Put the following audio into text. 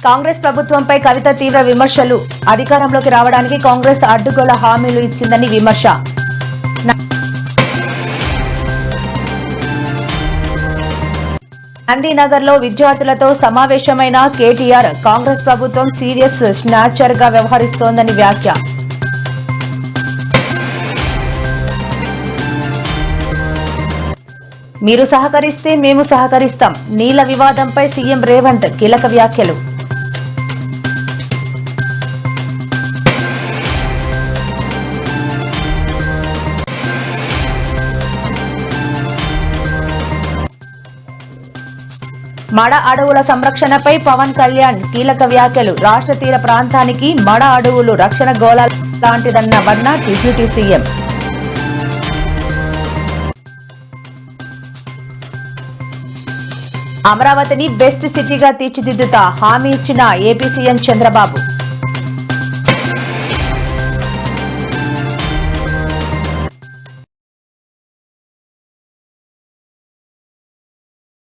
కాంగ్రెస్ ప్రభుత్వంపై కవిత తీవ్ర విమర్శలు. అధికారంలోకి రావడానికి కాంగ్రెస్ అడ్డుగోల హామీలు ఇచ్చిందని విమర్శ. నందినగర్లో విద్యార్థులతో సమావేశమైన కేటీఆర్, కాంగ్రెస్ ప్రభుత్వం సీరియస్ స్నాచర్ గా వ్యవహరిస్తోందని వ్యాఖ్య. మీరు సహకరిస్తే మేము సహకరిస్తాం. నీళ్ల వివాదంపై సీఎం రేవంత్ కీలక వ్యాఖ్యలు. మడ అడవుల సంరక్షణపై పవన్ కళ్యాణ్ కీలక వ్యాఖ్యలు. రాష్ట్ర తీర ప్రాంతానికి మడ అడవులు రక్షణ గోళ లాంటిదన్న వన్న డిప్యూటీ సీఎం. అమరావతిని బెస్ట్ సిటీగా తీర్చిదిద్దుతా హామీ ఇచ్చిన ఏపీ సీఎం చంద్రబాబు.